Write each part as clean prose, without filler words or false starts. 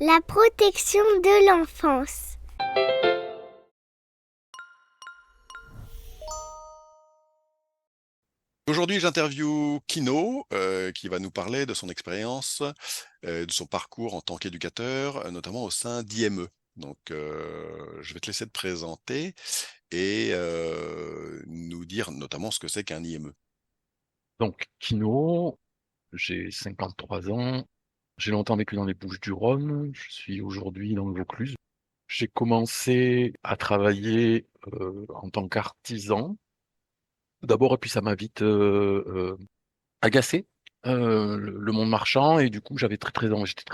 La protection de l'enfance. Aujourd'hui, j'interviewe Kino, qui va nous parler de son expérience, de son parcours en tant qu'éducateur, notamment au sein d'IME. Donc, je vais te laisser te présenter et nous dire notamment ce que c'est qu'un IME. Donc, Kino, j'ai 53 ans, j'ai longtemps vécu dans les Bouches-du-Rhône, je suis aujourd'hui dans le Vaucluse. J'ai commencé à travailler en tant qu'artisan d'abord, et puis ça m'a vite agacé, le monde marchand, et du coup j'étais très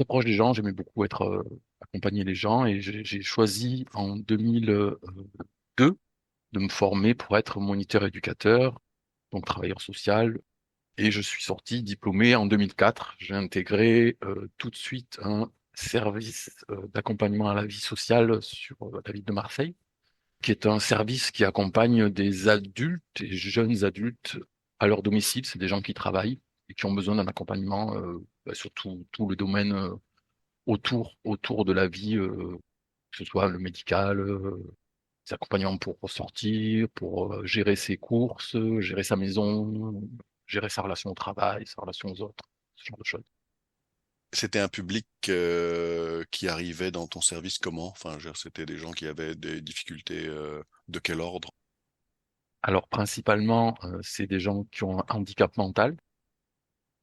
proche des gens, j'aimais beaucoup être accompagner les gens, et j'ai choisi en 2002 de me former pour être moniteur éducateur, donc travailleur social. Et je suis sorti diplômé en 2004. J'ai intégré tout de suite un service d'accompagnement à la vie sociale sur la ville de Marseille, qui est un service qui accompagne des adultes et jeunes adultes à leur domicile. C'est des gens qui travaillent et qui ont besoin d'un accompagnement sur tout le domaine autour de la vie, que ce soit le médical, des accompagnements pour sortir, pour gérer ses courses, gérer sa maison, gérer sa relation au travail, sa relation aux autres, ce genre de choses. C'était un public qui arrivait dans ton service comment? Enfin, je veux dire, c'était des gens qui avaient des difficultés de quel ordre? Alors principalement, c'est des gens qui ont un handicap mental.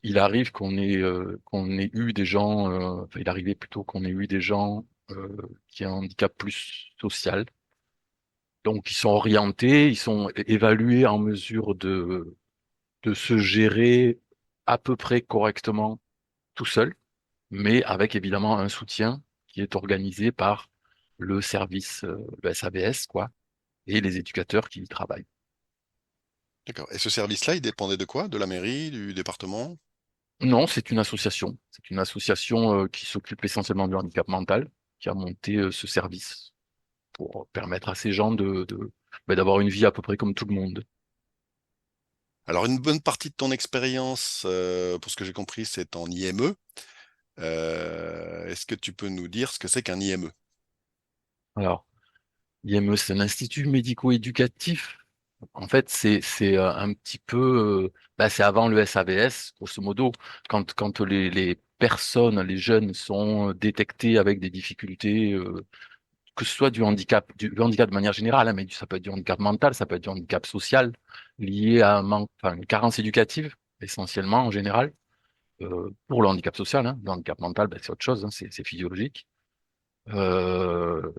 Il arrive qu'on ait eu des gens, enfin il arrivait plutôt qu'on ait eu des gens qui ont un handicap plus social. Donc ils sont orientés, ils sont évalués en mesure de se gérer à peu près correctement tout seuls, mais avec évidemment un soutien qui est organisé par le service, le SAVS, quoi, et les éducateurs qui y travaillent. D'accord. Et ce service-là, il dépendait de quoi? De la mairie, du département? Non, c'est une association. C'est une association qui s'occupe essentiellement du handicap mental, qui a monté ce service pour permettre à ces gens d'avoir une vie à peu près comme tout le monde. Alors, une bonne partie de ton expérience, pour ce que j'ai compris, c'est en IME. Est-ce que tu peux nous dire ce que c'est qu'un IME? Alors, l'IME, c'est un institut médico-éducatif. En fait, c'est un petit peu, c'est avant le SAVS, grosso modo, quand les personnes, les jeunes sont détectés avec des difficultés, que ce soit du handicap de manière générale, hein, mais ça peut être du handicap mental, ça peut être du handicap social, lié à une carence éducative, essentiellement en général, pour le handicap social, hein. Le handicap mental, c'est autre chose, hein, c'est physiologique. Euh,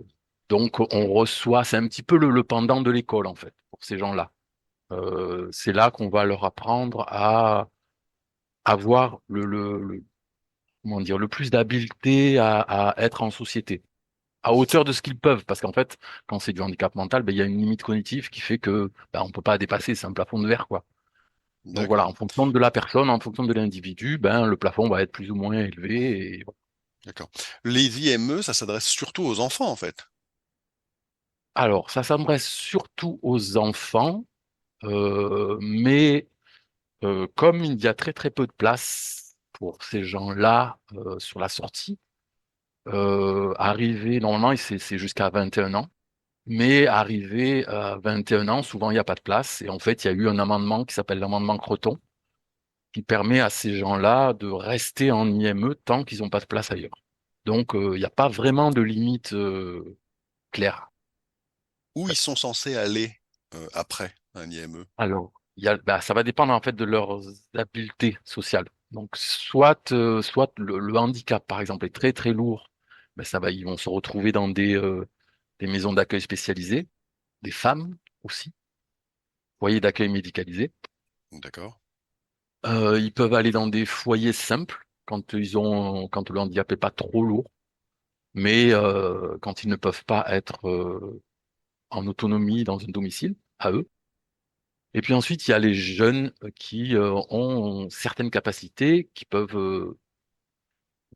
donc on reçoit, c'est un petit peu le pendant de l'école en fait, pour ces gens-là. C'est là qu'on va leur apprendre à avoir comment dire, le plus d'habileté à être en société, à hauteur de ce qu'ils peuvent, parce qu'en fait, quand c'est du handicap mental, il y a une limite cognitive qui fait que on peut pas dépasser, c'est un plafond de verre, quoi. Donc voilà, D'accord, en fonction de la personne, en fonction de l'individu, le plafond va être plus ou moins élevé. Et voilà. d'accord. Les IME, ça s'adresse surtout aux enfants, en fait. Alors, ça s'adresse surtout aux enfants, mais comme il y a très très peu de place pour ces gens-là sur la sortie, arriver, normalement, c'est jusqu'à 21 ans. Mais arrivé à 21 ans, souvent il n'y a pas de place. Et en fait, il y a eu un amendement qui s'appelle l'amendement Creton, qui permet à ces gens-là de rester en IME tant qu'ils n'ont pas de place ailleurs. Donc, il n'y a pas vraiment de limite claire. Où ils sont censés aller après un IME? Alors, ça va dépendre en fait de leurs habiletés sociales. Donc, soit le handicap, par exemple, est très très lourd, ils vont se retrouver dans des maisons d'accueil spécialisées, des femmes aussi, foyers d'accueil médicalisés. D'accord. Ils peuvent aller dans des foyers simples quand le handicap est pas trop lourd, mais quand ils ne peuvent pas être en autonomie dans un domicile à eux. Et puis ensuite, il y a les jeunes qui ont certaines capacités, qui peuvent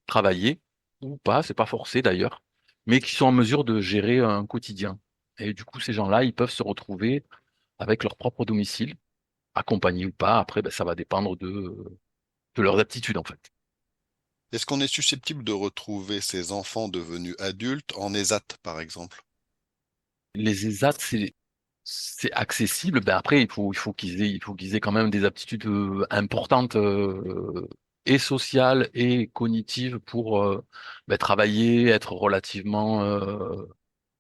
travailler ou pas, c'est pas forcé d'ailleurs, mais qui sont en mesure de gérer un quotidien. Et du coup, ces gens-là, ils peuvent se retrouver avec leur propre domicile, accompagnés ou pas. Après, ça va dépendre de leurs aptitudes en fait. Est-ce qu'on est susceptible de retrouver ces enfants devenus adultes en ESAT, par exemple? Les ESAT, c'est accessible. Ben après, il faut qu'ils aient quand même des aptitudes importantes et sociales et cognitives pour travailler, être relativement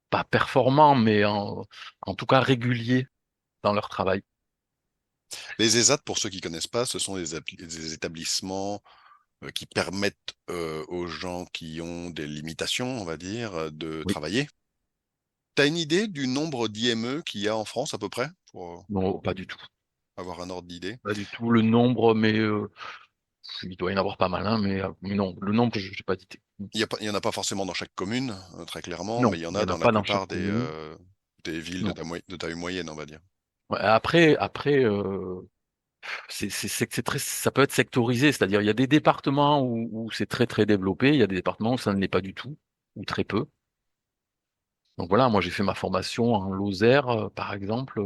pas performants, mais en tout cas réguliers dans leur travail. Les ESAT, pour ceux qui connaissent pas, ce sont des établissements qui permettent aux gens qui ont des limitations, on va dire, de Oui. travailler. T'as une idée du nombre d'IME qu'il y a en France à peu près, pour Non, pas du tout. avoir un ordre d'idée? Pas du tout le nombre, mais il doit y en avoir pas mal, hein, mais non, le nombre, je n'ai pas d'idée. Il y en a pas forcément dans chaque commune, très clairement, mais Non, il y en il n'y a en a dans la pas dans chaque plupart commune. des villes Non. de taille moyenne, on va dire. Ouais, après, c'est très, ça peut être sectorisé, c'est-à-dire il y a des départements où c'est très très développé, il y a des départements où ça ne l'est pas du tout, ou très peu. Donc voilà, moi j'ai fait ma formation en Lozère, par exemple,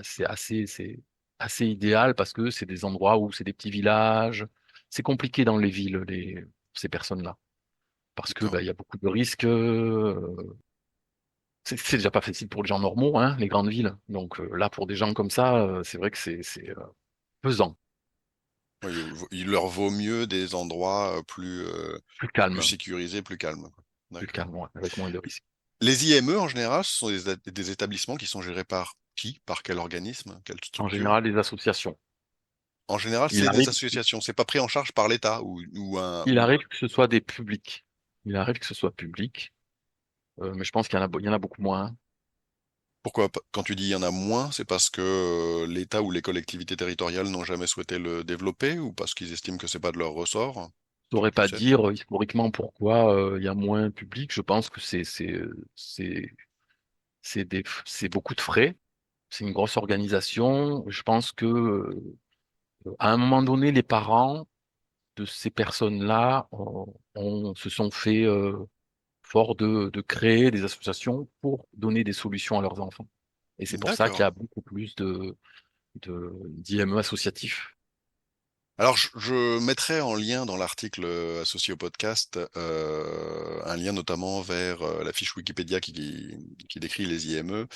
c'est assez idéal parce que c'est des endroits où c'est des petits villages. C'est compliqué dans les villes, ces personnes-là, parce que D'accord. il y a beaucoup de risques. C'est déjà pas facile pour les gens normaux, hein, les grandes villes. Donc là, pour des gens comme ça, c'est vrai que c'est pesant, Oui, il leur vaut mieux des endroits plus plus calme, sécurisés, plus calmes, quoi. plus D'accord. calme, ouais, avec moins de risques. Les IME, en général, ce sont des établissements qui sont gérés par qui? Par quel organisme? Quelle En structure? général, les associations. En général, Il c'est des arrive, associations. C'est pas pris en charge par l'État il ou arrive que ce soit des publics. Il arrive que ce soit public, mais je pense qu'il y en a beaucoup moins, hein. pourquoi pas? Quand tu dis il y en a moins, c'est parce que l'État ou les collectivités territoriales n'ont jamais souhaité le développer ou parce qu'ils estiment que c'est pas de leur ressort? Je saurais Tu pas sais? dire historiquement pourquoi il y a moins de public. Je pense que c'est beaucoup de frais. C'est une grosse organisation. Je pense que à un moment donné, les parents de ces personnes-là se sont fait fort de créer des associations pour donner des solutions à leurs enfants. Et c'est pour ça qu'il y D'accord. a beaucoup plus d'IME associatifs. Alors, je mettrai en lien dans l'article associé au podcast un lien notamment vers la fiche Wikipédia qui décrit les IME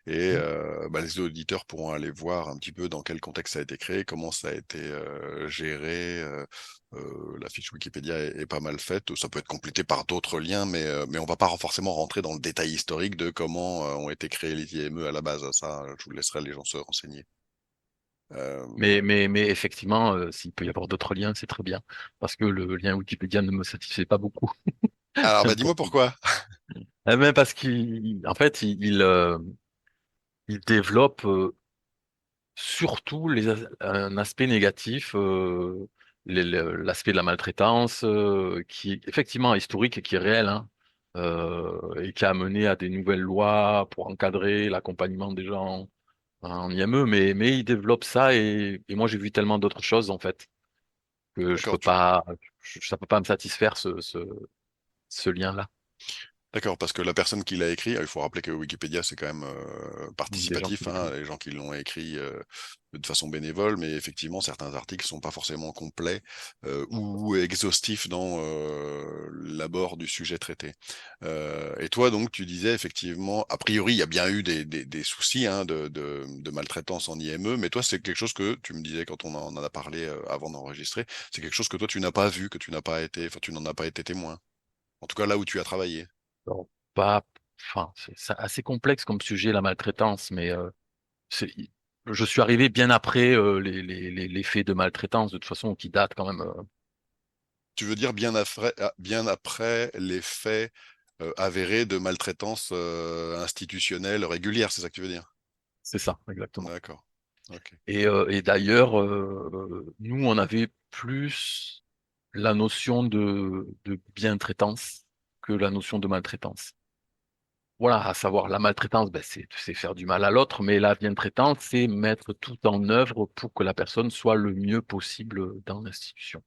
et les auditeurs pourront aller voir un petit peu dans quel contexte ça a été créé, comment ça a été géré. La fiche Wikipédia est pas mal faite. Ça peut être complété par d'autres liens, mais on va pas forcément rentrer dans le détail historique de comment ont été créés les IME à la base. Ça, je vous laisserai les gens se renseigner. Euh, Mais effectivement, s'il peut y avoir d'autres liens, c'est très bien. Parce que le lien Wikipédia ne me satisfait pas beaucoup. Alors, bah, dis-moi pourquoi. Eh ben parce qu'en fait, il développe surtout un aspect négatif, l'aspect de la maltraitance, qui est effectivement historique et qui est réel, hein, et qui a amené à des nouvelles lois pour encadrer l'accompagnement des gens en IME, mais il développe ça et moi j'ai vu tellement d'autres choses en fait que je peux D'accord, pas, ça peut pas me satisfaire ce lien-là. d'accord, parce que la personne qui l'a écrit, il faut rappeler que Wikipédia, c'est quand même Des gens qui participatif, hein, l'écrivent. les gens qui l'ont écrit de façon bénévole, mais effectivement, certains articles sont pas forcément complets ou exhaustifs dans l'abord du sujet traité. Et toi, donc, tu disais effectivement, a priori, il y a bien eu des soucis hein, de maltraitance en IME, mais toi, c'est quelque chose que tu me disais quand on en a parlé avant d'enregistrer, c'est quelque chose que toi, tu n'as pas vu, que tu n'as pas été, enfin, tu n'en as pas été témoin. En tout cas, là où tu as travaillé. Alors, pas, enfin, c'est assez complexe comme sujet, la maltraitance, mais c'est, je suis arrivé bien après les faits de maltraitance, de toute façon, qui datent quand même. Tu veux dire bien après les faits avérés de maltraitance institutionnelle régulière, c'est ça que tu veux dire? C'est ça, exactement. D'accord. Ok. Et d'ailleurs, nous, on avait plus la notion de bientraitance que la notion de maltraitance. Voilà, à savoir la maltraitance, ben, c'est faire du mal à l'autre, mais la bientraitance, c'est mettre tout en œuvre pour que la personne soit le mieux possible dans l'institution.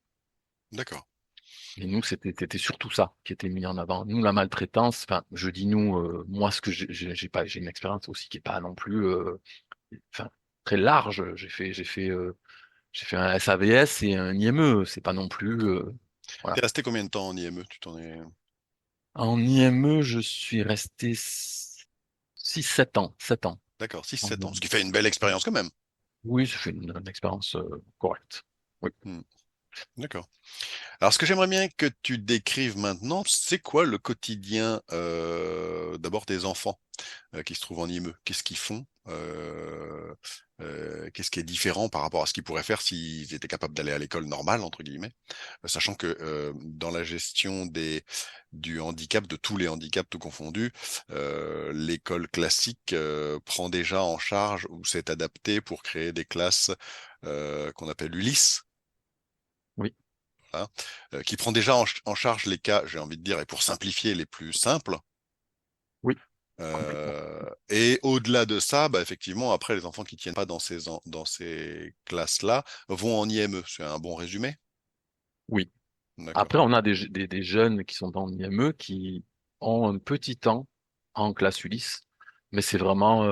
D'accord. Et nous, c'était surtout ça qui était mis en avant. Nous, la maltraitance, enfin, je dis nous, moi, ce que j'ai une expérience aussi qui est pas non plus, enfin, très large. J'ai fait un SAVS et un IME. C'est pas non plus. Voilà. T'es resté combien de temps en IME? Tu t'en es... En IME, je suis resté 6-7 ans. 7 ans. D'accord, six En sept ans, ce IME. qui fait une belle expérience quand même. Oui, ça fait une expérience correcte. Oui. Hmm, d'accord. Alors, ce que j'aimerais bien que tu décrives maintenant, c'est quoi le quotidien d'abord des enfants qui se trouvent en IME? Qu'est-ce qu'ils font? Qu'est-ce qui est différent par rapport à ce qu'ils pourraient faire s'ils étaient capables d'aller à l'école normale, entre guillemets? Sachant que dans la gestion du handicap, de tous les handicaps tout confondus, l'école classique prend déjà en charge ou s'est adaptée pour créer des classes qu'on appelle Ulysse, Oui, hein, qui prend déjà en charge les cas, j'ai envie de dire, et pour simplifier, les plus simples. oui, complètement. Et au-delà de ça, bah, effectivement, après, les enfants qui tiennent pas dans ces classes-là vont en IME. C'est un bon résumé? Oui. D'accord. Après, on a des jeunes qui sont en IME qui ont un petit temps en classe Ulysse, mais c'est vraiment,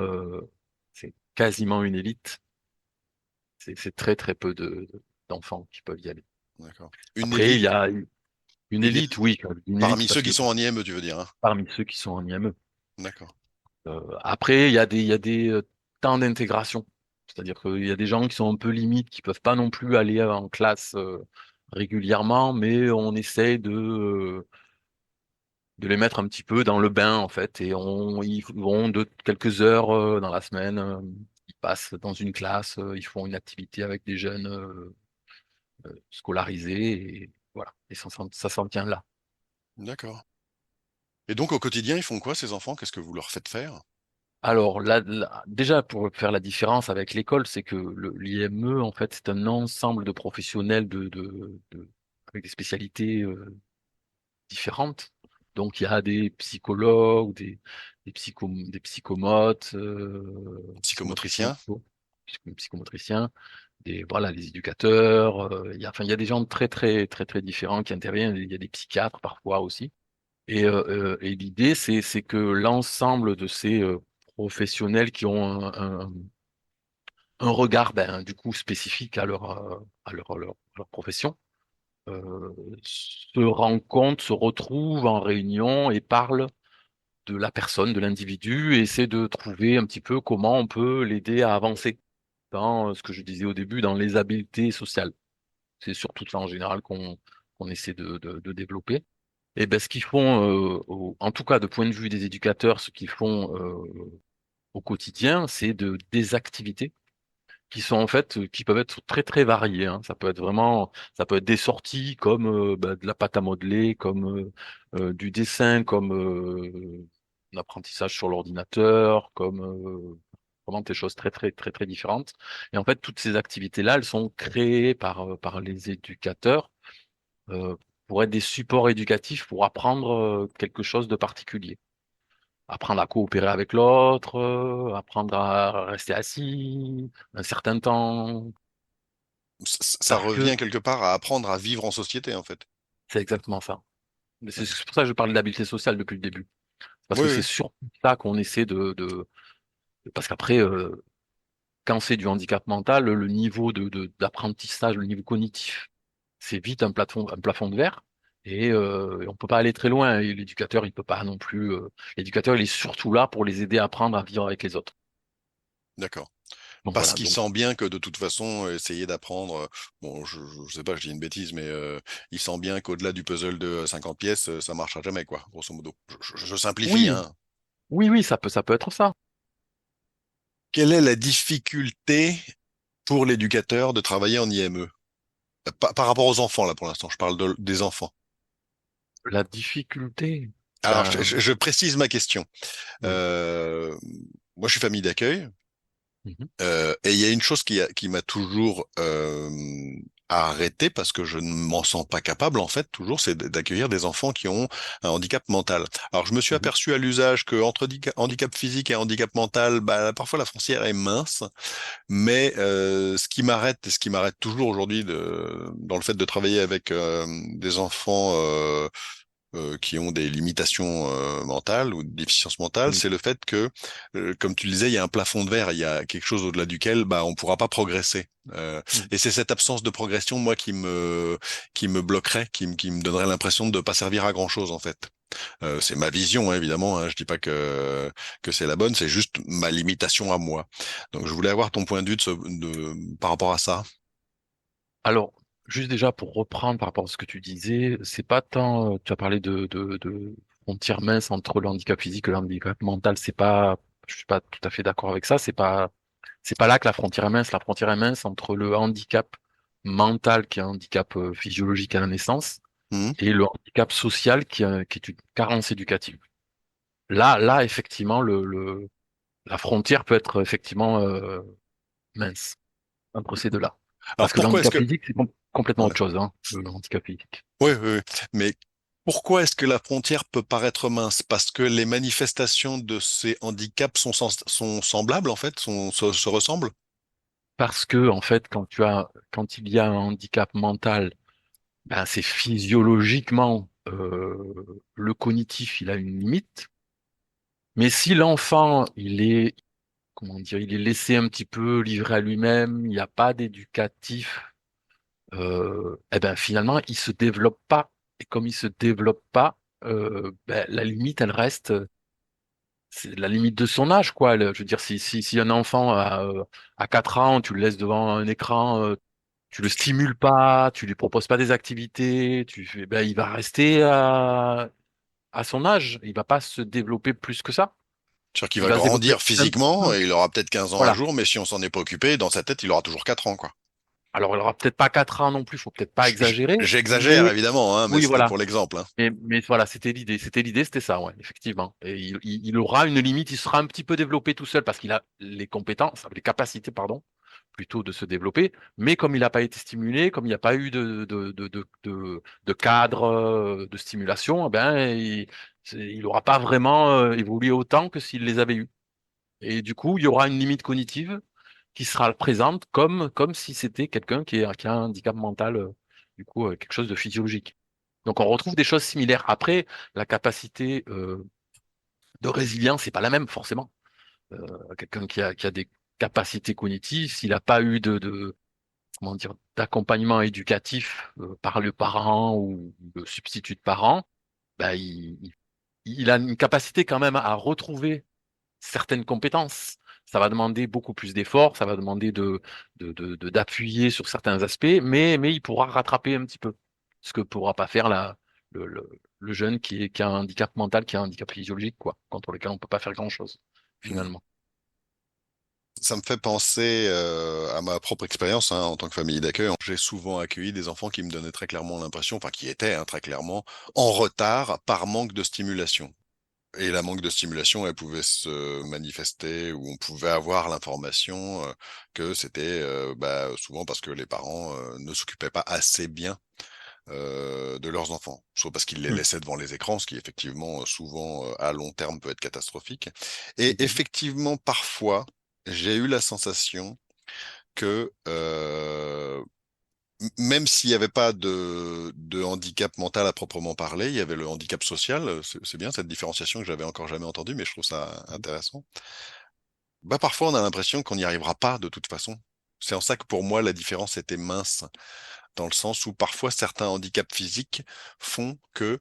c'est quasiment une élite. C'est très très peu d'enfants qui peuvent y aller. D'accord. Une Après, il y élite, a une une élite, élite oui, une élite parmi ceux parce qui que sont en IME, tu veux dire, hein? parmi ceux qui sont en IME. D'accord. Après, il y a des temps d'intégration. C'est-à-dire qu'il y a des gens qui sont un peu limites, qui peuvent pas non plus aller en classe régulièrement, mais on essaie de les mettre un petit peu dans le bain, en fait, et ils vont de quelques heures dans la semaine, ils passent dans une classe, ils font une activité avec des jeunes scolarisés, et voilà, et ça s'en tient là. D'accord. Et donc, au quotidien, ils font quoi, ces enfants? Qu'est-ce que vous leur faites faire? Alors déjà pour faire la différence avec l'école, c'est que l'IME en fait c'est un ensemble de professionnels avec des spécialités différentes. Donc il y a des psychologues, des psychomotes, psychomotriciens Psychomotricien? plutôt, psychomotriciens, voilà les éducateurs. Il y a des gens très très très très différents qui interviennent. Il y a des psychiatres parfois aussi. Et l'idée, c'est que l'ensemble de ces professionnels qui ont un regard, ben, du coup, spécifique à leur profession, euh, se rencontrent, se retrouvent en réunion et parlent de la personne, de l'individu, et essaient de trouver un petit peu comment on peut l'aider à avancer dans ce que je disais au début, dans les habiletés sociales. C'est surtout ça en général qu'on essaie de développer. Et ben, ce qu'ils font, en tout cas de point de vue des éducateurs, ce qu'ils font au quotidien, c'est des activités qui sont en fait, qui peuvent être très très variées, hein. Ça peut être des sorties comme ben, de la pâte à modeler, comme du dessin, comme un apprentissage sur l'ordinateur, comme vraiment des choses très très très très différentes. Et en fait, toutes ces activités-là, elles sont créées par les éducateurs euh, pour être des supports éducatifs pour apprendre quelque chose de particulier. Apprendre à coopérer avec l'autre, apprendre à rester assis un certain temps, Ça parce que revient quelque part à apprendre à vivre en société, en fait. c'est exactement ça. Mais c'est D'accord. pour ça que je parle d'habileté sociale depuis le début. Parce Oui, que c'est oui. surtout ça qu'on essaie parce qu'après, quand c'est du handicap mental, le niveau d'apprentissage, le niveau cognitif, c'est vite un plafond de verre. Et on peut pas aller très loin. Et l'éducateur, il peut pas non plus. L'éducateur, il est surtout là pour les aider à apprendre à vivre avec les autres. D'accord. Donc Parce voilà. qu'il Donc sent bien que de toute façon, essayer d'apprendre, bon, je sais pas, je dis une bêtise, mais il sent bien qu'au-delà du puzzle de 50 pièces, ça marchera jamais, quoi, grosso modo. Je simplifie, oui, hein. oui, ça peut être ça. Quelle est la difficulté pour l'éducateur de travailler en IME? Par rapport aux enfants, là, pour l'instant, je parle des enfants. La difficulté, Alors, ben je précise ma question. oui. Euh, Moi, je suis famille d'accueil. Mhm, Et il y a une chose qui m'a toujours arrêté parce que je ne m'en sens pas capable en fait toujours, c'est d'accueillir des enfants qui ont un handicap mental. Alors je me suis mhm, aperçu à l'usage que entre handicap physique et handicap mental, bah, parfois la frontière est mince, mais ce qui m'arrête et ce qui m'arrête toujours aujourd'hui dans le fait de travailler avec des enfants qui ont des limitations mentales ou des déficiences mentales, Oui. c'est le fait que, comme tu le disais, il y a un plafond de verre, il y a quelque chose au-delà duquel bah, on pourra pas progresser. Mm. Et c'est cette absence de progression, moi, qui me bloquerait, qui me donnerait l'impression de ne pas servir à grand-chose, en fait. C'est ma vision, hein, évidemment. Hein, je dis pas que c'est la bonne, c'est juste ma limitation à moi. Donc, je voulais avoir ton point de vue par rapport à ça. Alors, juste déjà pour reprendre par rapport à ce que tu disais, c'est pas tant, tu as parlé de frontières minces entre le handicap physique et le handicap mental, c'est pas, je suis pas tout à fait d'accord avec ça, c'est pas là que la frontière est mince. La frontière est mince entre le handicap mental, qui est un handicap physiologique à la naissance, Mhm. et le handicap social, qui est une carence éducative. Là, effectivement, la frontière peut être effectivement mince entre ces deux-là. Alors, Parce que le pourquoi est-ce handicap que... physique, c'est complètement Ouais. autre chose, hein, le handicap physique. Oui, oui, oui. Mais pourquoi est-ce que la frontière peut paraître mince? Parce que les manifestations de ces handicaps sont semblables, en fait, se ressemblent? Parce que, en fait, quand il y a un handicap mental, ben, c'est physiologiquement, le cognitif, il a une limite. Mais si l'enfant, comment dire, il est laissé un petit peu livré à lui-même, il n'y a pas d'éducatif, eh ben finalement, il se développe pas. Et comme il se développe pas, ben, la limite, elle reste, c'est la limite de son âge, quoi. Je veux dire, si un enfant à 4 ans, tu le laisses devant un écran, tu le stimules pas, tu lui proposes pas des activités, ben, il va rester à son âge. Il va pas se développer plus que ça. C'est-à-dire qu'il Il va va se développer grandir un petit physiquement peu. et il aura peut-être 15 ans un Voilà. jour, mais si on s'en est pas occupé, dans sa tête, il aura toujours 4 ans, quoi. Alors, il aura peut-être pas 4 ans non plus, faut peut-être pas exagérer, J'exagère, mais évidemment, hein, mais oui, c'était voilà. pour l'exemple, hein. Mais voilà, c'était ça, ouais, effectivement. Et il aura une limite, il sera un petit peu développé tout seul parce qu'il a les compétences, les capacités, pardon, plutôt de se développer. Mais comme il n'a pas été stimulé, comme il n'y a pas eu de cadre de stimulation, eh ben, il n'aura pas vraiment évolué autant que s'il les avait eus. Et du coup, il y aura une limite cognitive qui sera présente comme si c'était quelqu'un qui a un handicap mental, du coup, quelque chose de physiologique. Donc on retrouve des choses similaires. Après, la capacité de résilience, c'est pas la même forcément. Quelqu'un qui a des capacités cognitives, s'il n'a pas eu comment dire, d'accompagnement éducatif par le parent ou le substitut de parent, bah, il a une capacité quand même à retrouver certaines compétences. Ça va demander beaucoup plus d'efforts, ça va demander d'appuyer sur certains aspects, mais il pourra rattraper un petit peu ce que pourra pas faire le jeune qui a un handicap mental, qui a un handicap physiologique, quoi, contre lequel on peut pas faire grand-chose, Hmm. finalement. Ça me fait penser à ma propre expérience hein, en tant que famille d'accueil. J'ai souvent accueilli des enfants qui me donnaient très clairement l'impression, enfin qui étaient très clairement en retard par manque de stimulation. Et la manque de stimulation, elle pouvait se manifester ou on pouvait avoir l'information que c'était bah, souvent parce que les parents ne s'occupaient pas assez bien de leurs enfants, soit parce qu'ils les Mm. laissaient devant les écrans, ce qui effectivement souvent à long terme peut être catastrophique. Et Mhm. effectivement, parfois, j'ai eu la sensation que même s'il n'y avait pas de handicap mental à proprement parler, il y avait le handicap social. C'est bien cette différenciation que j'avais encore jamais entendue, mais je trouve ça intéressant. Bah, parfois, on a l'impression qu'on n'y arrivera pas de toute façon. C'est en ça que pour moi, la différence était mince, dans le sens où parfois certains handicaps physiques font que,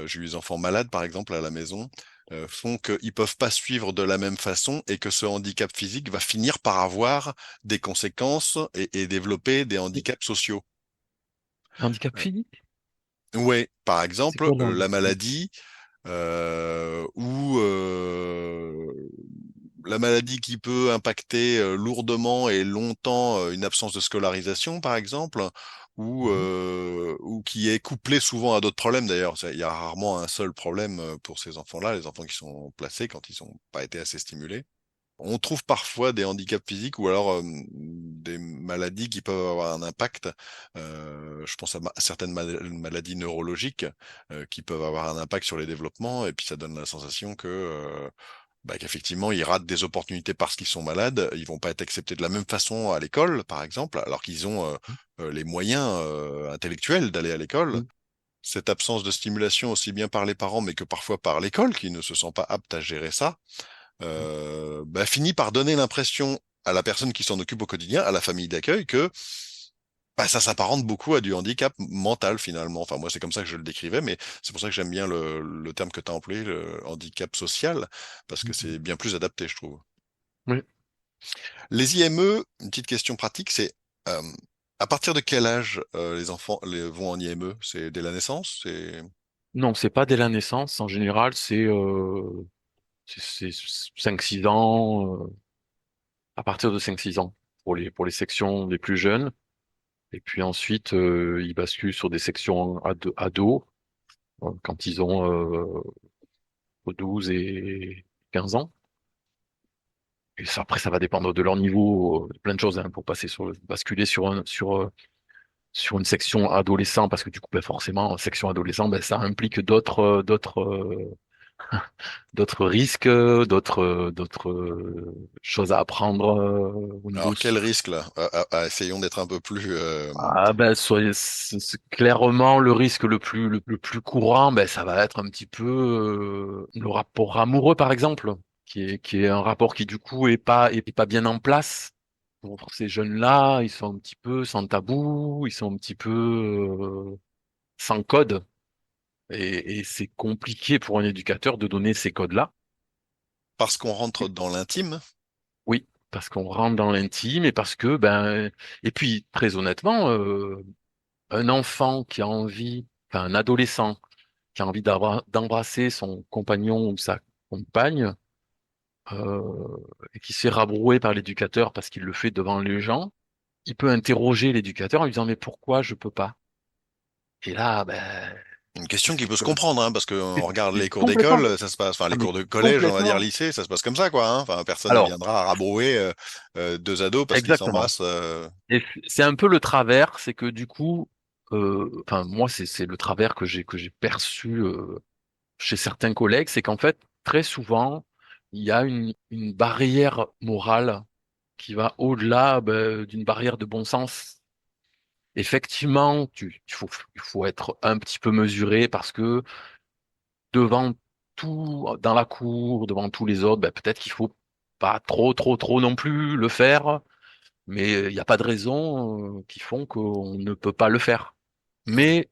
j'ai eu des enfants malades par exemple à la maison, font qu'ils peuvent pas suivre de la même façon et que ce handicap physique va finir par avoir des conséquences et développer des handicaps sociaux. Handicap physique? Ouais, par C'est exemple, quoi le la handicap physique? maladie ou la maladie qui peut impacter lourdement et longtemps une absence de scolarisation, par exemple, Mhm. ou qui est couplée souvent à d'autres problèmes d'ailleurs. Il y a rarement un seul problème pour ces enfants-là, les enfants qui sont placés quand ils n'ont pas été assez stimulés. On trouve parfois des handicaps physiques ou alors des maladies qui peuvent avoir un impact. Je pense à certaines maladies neurologiques qui peuvent avoir un impact sur les développements et puis ça donne la sensation que bah, qu'effectivement ils ratent des opportunités parce qu'ils sont malades. Ils vont pas être acceptés de la même façon à l'école, par exemple, alors qu'ils ont les moyens intellectuels d'aller à l'école. Oui. cette absence de stimulation aussi bien par les parents, mais que parfois par l'école, qui ne se sent pas apte à gérer ça, finit par donner l'impression à la personne qui s'en occupe au quotidien, à la famille d'accueil, que ça s'apparente beaucoup à du handicap mental finalement. Enfin, moi, c'est comme ça que je le décrivais, mais c'est pour ça que j'aime bien le terme que tu as employé, le handicap social, parce que c'est bien plus adapté, je trouve. Oui. Les IME, une petite question pratique, c'est euh, à partir de quel âge les enfants vont en IME? C'est dès la naissance? Non, c'est pas dès la naissance. En général, c'est 5-6 ans, à partir de 5-6 ans pour les sections les plus jeunes. Et puis ensuite, ils basculent sur des sections ados quand ils ont 12 et 15 ans. Et ça, après, ça va dépendre de leur niveau, de plein de choses, hein, pour basculer sur une section adolescent, parce que du coup, ben, forcément, section adolescent, ben, ça implique d'autres risques, d'autres choses à apprendre au niveau. Alors, quel risque là? Essayons d'être un peu plus. Ah ben, clairement, le risque le plus courant, ben, ça va être un petit peu le rapport amoureux, par exemple, qui est un rapport qui du coup est pas bien en place. Pour ces jeunes-là, ils sont un petit peu sans tabou, ils sont un petit peu sans code, et c'est compliqué pour un éducateur de donner ces codes-là. Parce qu'on rentre dans l'intime. Oui, parce qu'on rentre dans l'intime et parce que ben, et puis très honnêtement, un enfant qui a envie, enfin un adolescent qui a envie d'embrasser son compagnon ou sa compagne, et qui se fait rabrouer par l'éducateur parce qu'il le fait devant les gens, il peut interroger l'éducateur en lui disant mais pourquoi je peux pas? Et là, ben, Une question qu'est-ce qui que peut tu se veux? comprendre, hein, parce qu'on regarde C'est les cours complètement, d'école, ça se passe, enfin ah, les mais cours de collège, on va dire complètement. lycée, ça se passe comme ça, quoi. Hein. Enfin, personne ne Alors, viendra rabrouer deux ados parce qu'ils exactement. s'embrassent. Et c'est un peu le travers, c'est que du coup, enfin moi c'est le travers que j'ai perçu chez certains collègues, c'est qu'en fait très souvent il y a une barrière morale qui va au-delà ben, d'une barrière de bon sens. Effectivement, il faut être un petit peu mesuré parce que devant tout, dans la cour, devant tous les autres, ben, peut-être qu'il faut pas trop non plus le faire, mais il n'y a pas de raison qui font qu'on ne peut pas le faire. Ouais. Mais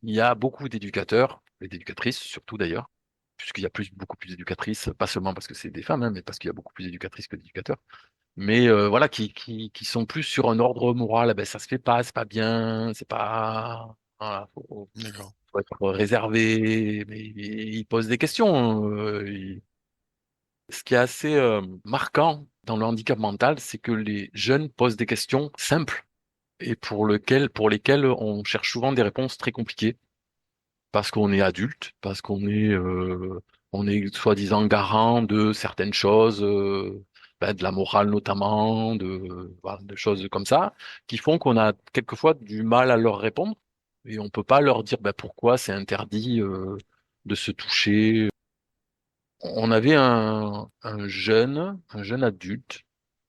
il y a beaucoup d'éducateurs, et d'éducatrices surtout d'ailleurs, puisqu'il y a beaucoup plus d'éducatrices, pas seulement parce que c'est des femmes, hein, mais parce qu'il y a beaucoup plus d'éducatrices que d'éducateurs. Mais voilà, qui sont plus sur un ordre moral. Eh ben, ça se fait pas, c'est pas bien, c'est pas. Voilà, D'accord. faut être réservé. Mais ils posent des questions. Ce qui est assez marquant dans le handicap mental, c'est que les jeunes posent des questions simples et pour lesquelles on cherche souvent des réponses très compliquées parce qu'on est adulte, parce on est soi-disant garant de certaines choses, ben, de la morale notamment, voilà, de choses comme ça, qui font qu'on a quelquefois du mal à leur répondre et on peut pas leur dire ben, pourquoi c'est interdit de se toucher. On avait un jeune adulte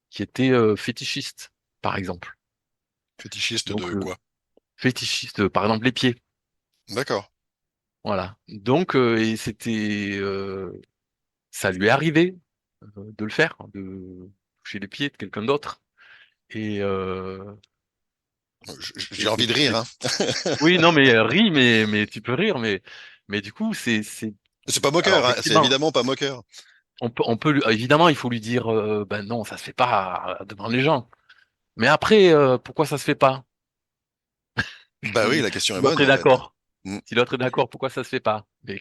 qui était fétichiste, par exemple. Fétichiste Donc de quoi? fétichiste, par exemple les pieds. D'accord. Voilà. Donc et ça lui est arrivé de le faire, de toucher les pieds de quelqu'un d'autre. Et, J'ai envie de rire, hein. oui, non, mais ris, mais tu peux rire, mais du coup C'est pas alors moqueur, hein. C'est effectivement, évidemment pas moqueur. évidemment il faut lui dire ben non, ça se fait pas devant les gens. Mais après pourquoi ça se fait pas? Bah oui, Si, la question si est bonne l'autre est en fait. d'accord. Mm. Si l'autre est d'accord, pourquoi ça se fait pas? Mais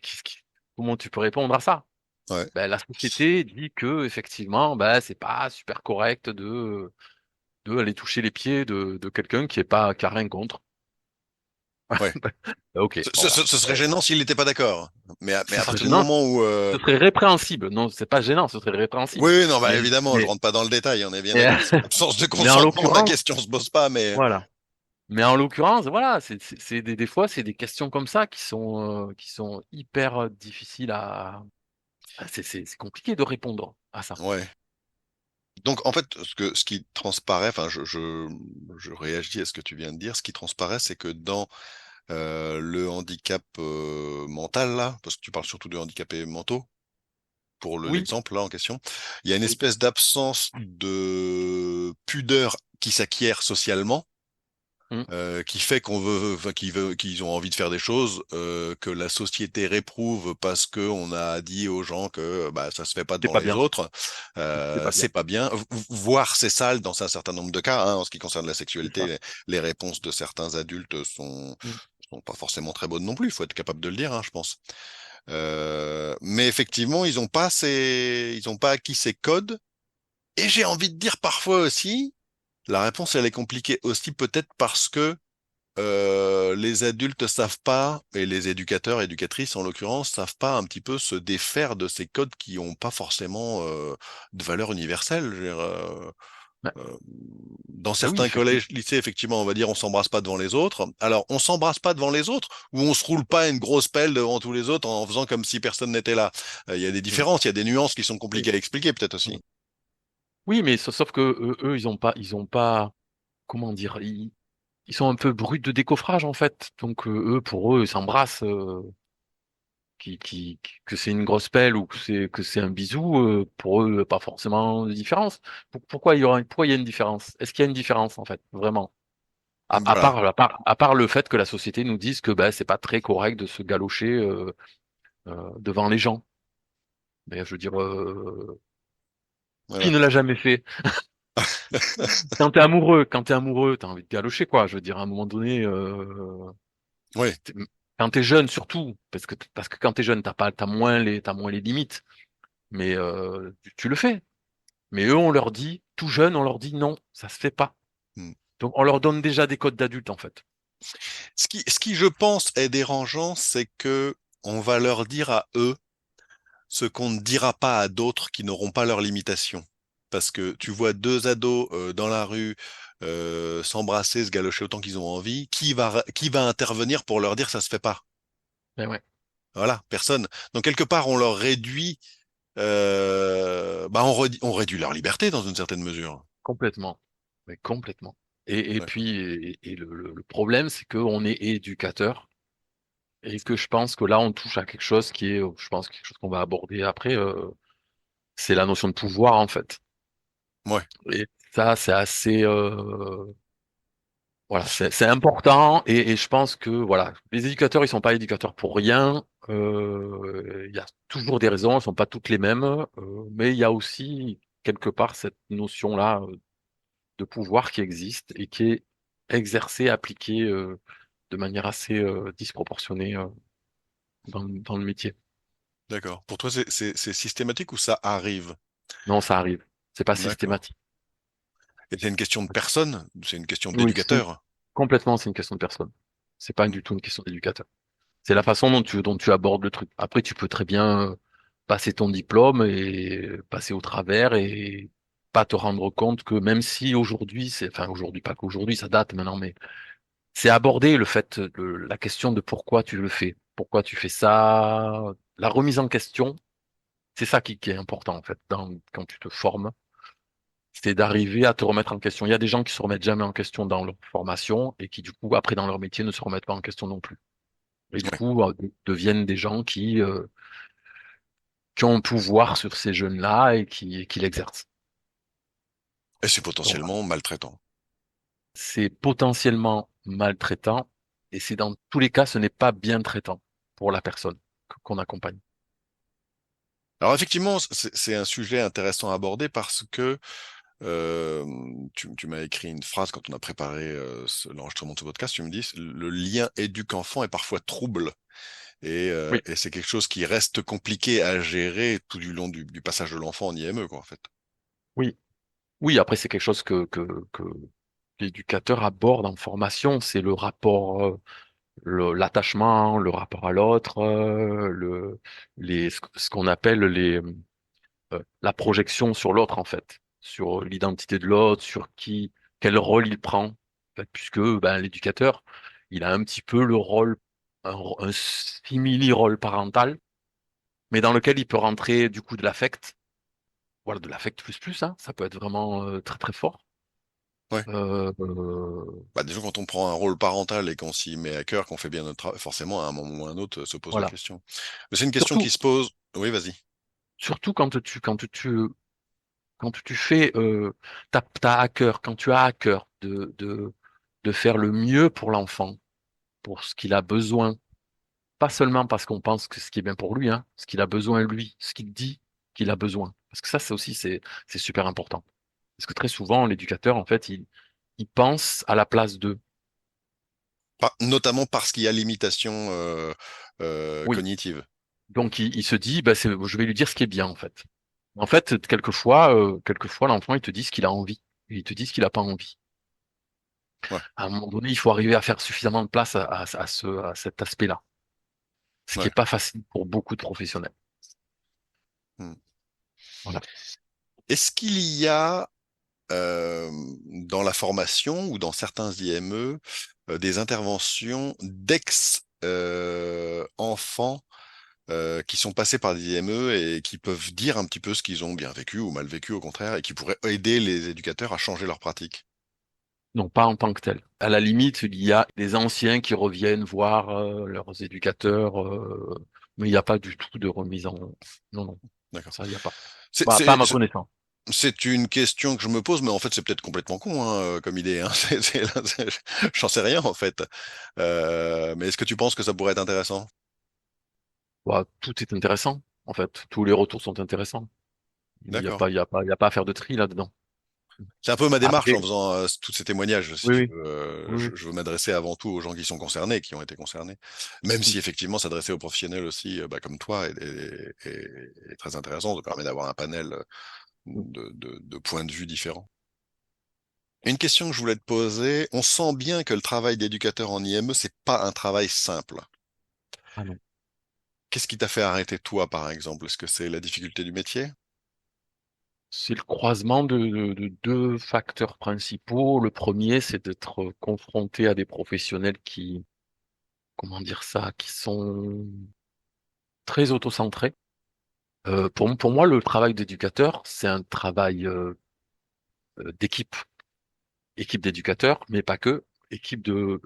comment tu peux répondre à ça? Ouais. Ben, la société dit que effectivement, ben, c'est pas super correct de aller toucher les pieds de quelqu'un qui a rien contre. Ouais. Ok, bon, bah, Ce serait gênant s'il n'était pas d'accord. Mais ce à serait partir du gênant, moment où ce serait répréhensible. Non, c'est pas gênant, ce serait répréhensible. oui, oui, non, bah Mais, évidemment, je mais, rentre pas dans le détail, on est bien mais, d'accord. Absence de mais en consentement, la l'occurrence, question se pose pas, mais voilà. Mais en l'occurrence, voilà, des fois, c'est des questions comme ça qui sont hyper difficiles à, c'est compliqué de répondre à ça. ouais. Donc en fait, ce qui transparaît, enfin, je réagis à ce que tu viens de dire. Ce qui transparaît, c'est que dans le handicap mental, là, parce que tu parles surtout de handicapés mentaux, pour Oui, l'exemple là en question, il y a une oui, espèce d'absence de pudeur qui s'acquiert socialement, mm, qui fait qu'on veut, enfin, qu'ils ont envie de faire des choses que la société réprouve parce que on a dit aux gens que bah ça se fait pas c'est devant pas les bien, autres, c'est pas bien. c'est pas bien, voire c'est sale dans un certain nombre de cas, hein, en ce qui concerne la C'est ça. sexualité, les réponses de certains adultes Mm. sont pas forcément très bonnes non plus, il faut être capable de le dire, hein, je pense. Mais effectivement, ils ont pas acquis ces codes. Et j'ai envie de dire parfois aussi, la réponse elle est compliquée aussi peut-être parce que les adultes savent pas, et les éducateurs, éducatrices en l'occurrence, savent pas un petit peu se défaire de ces codes qui ont pas forcément de valeur universelle. Je veux dire, Bah, euh, dans bah oui, certains effectivement. collèges, lycées, effectivement, on va dire on s'embrasse pas devant les autres. Alors, on s'embrasse pas devant les autres ou on se roule pas une grosse pelle devant tous les autres en faisant comme si personne n'était là. Il y a des Mm. différences, il y a des nuances qui sont Oui. compliquées à expliquer peut-être Mm. aussi. Oui, mais sauf que eux, ils ont pas, comment dire, ils sont un peu bruts de décoffrage en fait. Donc pour eux, ils s'embrassent, que c'est une grosse pelle ou que c'est un bisou, pour eux, pas forcément de différence. Pourquoi il y a une différence? Est-ce qu'il y a une différence en fait, vraiment? Voilà. À part le fait que la société nous dise que ben, c'est pas très correct de se galocher devant les gens. Mais je veux dire, qui Voilà. ne l'a jamais fait? Quand t'es amoureux, t'as envie de galocher, quoi. Je veux dire, à un moment donné, Oui. t'es- quand t'es jeune, surtout, parce que quand t'es jeune, t'as moins les limites. Mais tu le fais. Mais eux, on leur dit, tout jeune, on leur dit non, ça se fait pas. Hmm. Donc, on leur donne déjà des codes d'adultes, en fait. Ce qui, je pense, est dérangeant, c'est que on va leur dire à eux ce qu'on ne dira pas à d'autres qui n'auront pas leurs limitations. Parce que tu vois deux ados dans la rue s'embrasser, se galocher autant qu'ils ont envie, qui va intervenir pour leur dire ça se fait pas? Mais ouais, Voilà, personne. Donc quelque part, on leur réduit, on réduit leur liberté dans une certaine mesure. complètement. Mais complètement. Et D'accord. puis, le problème, c'est qu'on est éducateur et que je pense que là, on touche à quelque chose qui est, je pense, quelque chose qu'on va aborder après, c'est la notion de pouvoir, en fait. Ouais. Et ça, c'est assez, voilà, c'est important et je pense que voilà, les éducateurs, ils sont pas éducateurs pour rien. Il y a toujours des raisons, elles sont pas toutes les mêmes, mais il y a aussi quelque part cette notion-là de pouvoir qui existe et qui est exercée, appliquée de manière assez disproportionnée dans le métier. D'accord. Pour toi, c'est systématique ou ça arrive? Non, ça arrive. C'est pas D'accord. systématique. Et c'est une question de personne, c'est une question Oui, d'éducateur. complètement, c'est une question de personne. C'est pas Hmm. du tout une question d'éducateur. C'est la façon dont tu abordes le truc. Après, tu peux très bien passer ton diplôme et passer au travers et pas te rendre compte que même si aujourd'hui, enfin aujourd'hui, pas qu'aujourd'hui, ça date maintenant, mais c'est aborder le fait, la question de pourquoi tu le fais, pourquoi tu fais ça, la remise en question, c'est ça qui est important en fait quand tu te formes, c'est d'arriver à te remettre en question. Il y a des gens qui se remettent jamais en question dans leur formation et qui du coup après dans leur métier ne se remettent pas en question non plus. Et du Ouais. coup, deviennent des gens qui ont un pouvoir sur ces jeunes-là et qui l'exercent. Et c'est Donc, potentiellement maltraitant. c'est potentiellement maltraitant et c'est dans tous les cas, ce n'est pas bien traitant pour la personne qu'on accompagne. Alors effectivement, c'est un sujet intéressant à aborder parce que euh, tu m'as écrit une phrase quand on a préparé l'enregistrement de ce podcast. Tu me dis le lien éduque-enfant est parfois trouble Oui, et c'est quelque chose qui reste compliqué à gérer tout du long du passage de l'enfant en IME, quoi, en fait. oui, oui. Après, c'est quelque chose que l'éducateur aborde en formation. C'est le rapport, l'attachement, le rapport à l'autre, ce qu'on appelle la projection sur l'autre en fait, sur l'identité de l'autre, sur quel rôle il prend, en fait, puisque ben, l'éducateur, il a un petit peu le rôle, un simili-rôle parental, mais dans lequel il peut rentrer du coup de l'affect, voilà, de l'affect plus plus, hein, ça peut être vraiment très très fort. Ouais. Euh, Bah, disons, quand on prend un rôle parental et qu'on s'y met à cœur, qu'on fait bien notre travail, forcément, à un moment ou à un autre, se pose la voilà. question. Mais c'est une question qui Surtout, se pose. Oui, vas-y. surtout quand tu fais, t'as à cœur, quand tu as à cœur de faire le mieux pour l'enfant, pour ce qu'il a besoin, pas seulement parce qu'on pense que ce qui est bien pour lui, hein, ce qu'il a besoin lui, ce qu'il dit qu'il a besoin. Parce que ça, c'est aussi, c'est super important. Parce que très souvent, l'éducateur, en fait, il pense à la place d'eux. Notamment parce qu'il y a l'imitation Oui. cognitive. Donc, il se dit, bah, je vais lui dire ce qui est bien, en fait. En fait, quelquefois, l'enfant, il te dit ce qu'il a envie. Et il te dit ce qu'il n'a pas envie. Ouais, À un moment donné, il faut arriver à faire suffisamment de place à cet aspect-là. Ce qui ouais. n'est pas facile pour beaucoup de professionnels. Hmm. Voilà. Est-ce qu'il y a euh, dans la formation ou dans certains IME des interventions d'ex-enfants qui sont passés par des IME et qui peuvent dire un petit peu ce qu'ils ont bien vécu ou mal vécu au contraire et qui pourraient aider les éducateurs à changer leur pratique? Non, pas en tant que tel. À la limite, il y a des anciens qui reviennent voir leurs éducateurs, mais il n'y a pas du tout de remise en... Non, non, D'accord. ça, il n'y a pas. C'est Bah, pas à c'est- ma connaissance. c'est une question que je me pose, mais en fait c'est peut-être complètement con hein, comme idée. Hein. J'en sais rien en fait. Mais est-ce que tu penses que ça pourrait être intéressant? Bah, tout est intéressant, en fait. Tous les retours sont intéressants. D'accord. Il y a pas à faire de tri là-dedans. C'est un peu ma démarche en Après, faisant tous ces témoignages, si oui, tu oui, veux. oui, oui. Je veux m'adresser avant tout aux gens qui sont concernés, qui ont été concernés. Même Mm, si effectivement s'adresser aux professionnels aussi, bah, comme toi, est très intéressant. Ça permet d'avoir un panel mm. de points de vue différents. Une question que je voulais te poser, on sent bien que le travail d'éducateur en IME, c'est pas un travail simple. Ah non. Qu'est-ce qui t'a fait arrêter toi, par exemple? Est-ce que c'est la difficulté du métier? C'est le croisement de deux facteurs principaux. Le premier, c'est d'être confronté à des professionnels qui, comment dire ça, qui sont très autocentrés. Pour moi, le travail d'éducateur, c'est un travail d'équipe, équipe d'éducateurs, mais pas que, équipe de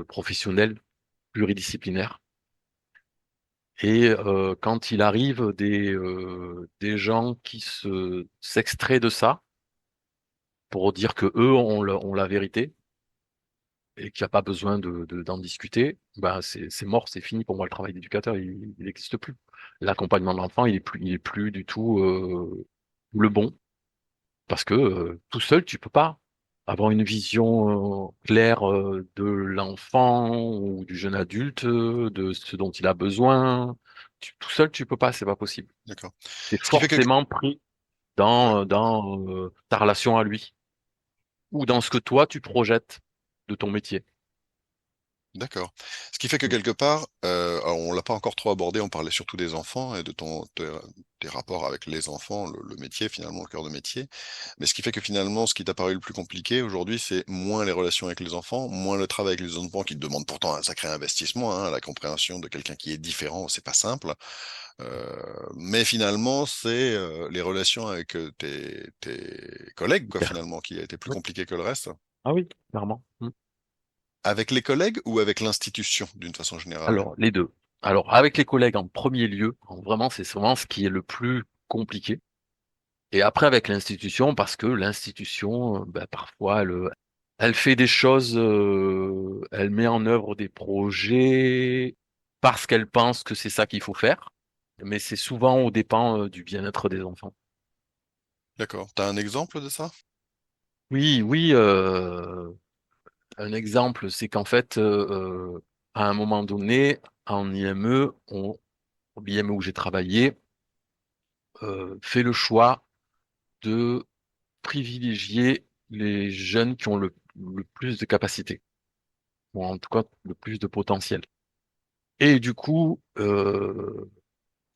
professionnels pluridisciplinaires. Et quand il arrive des gens qui s'extraient de ça pour dire que eux ont la vérité et qu'il n'y a pas besoin d'en discuter, ben c'est mort, c'est fini pour moi le travail d'éducateur, il n'existe plus. L'accompagnement de l'enfant, il est plus du tout le bon. Parce que tout seul, tu peux pas avoir une vision claire de l'enfant ou du jeune adulte, de ce dont il a besoin. Tout seul, tu peux pas, c'est pas possible. D'accord. Tu es Ce qui fait que... forcément pris Ouais. dans ta relation à lui ou dans ce que toi, tu projettes de ton métier. D'accord. Ce qui fait que Mm. quelque part, alors on l'a pas encore trop abordé, on parlait surtout des enfants et de tes rapports avec les enfants, le métier finalement, le cœur de métier. Mais ce qui fait que finalement, ce qui t'a paru le plus compliqué aujourd'hui, c'est moins les relations avec les enfants, moins le travail avec les enfants qui demande pourtant un sacré investissement, hein, la compréhension de quelqu'un qui est différent, c'est pas simple. Mais finalement, c'est les relations avec tes collègues, quoi, Super. finalement, qui a été plus Oui. compliqué que le reste. Ah oui, clairement. Mm. Avec les collègues ou avec l'institution, d'une façon générale? Alors, les deux. Alors, avec les collègues en premier lieu, vraiment, c'est vraiment ce qui est le plus compliqué. Et après, avec l'institution, parce que l'institution, ben, parfois, elle fait des choses, elle met en œuvre des projets parce qu'elle pense que c'est ça qu'il faut faire, mais c'est souvent aux dépens, du bien-être des enfants. D'accord. T'as un exemple de ça? Oui, oui, un exemple, c'est qu'en fait, à un moment donné, en IME, au IME où j'ai travaillé, fait le choix de privilégier les jeunes qui ont le plus de capacités, ou en tout cas le plus de potentiel. Et du coup,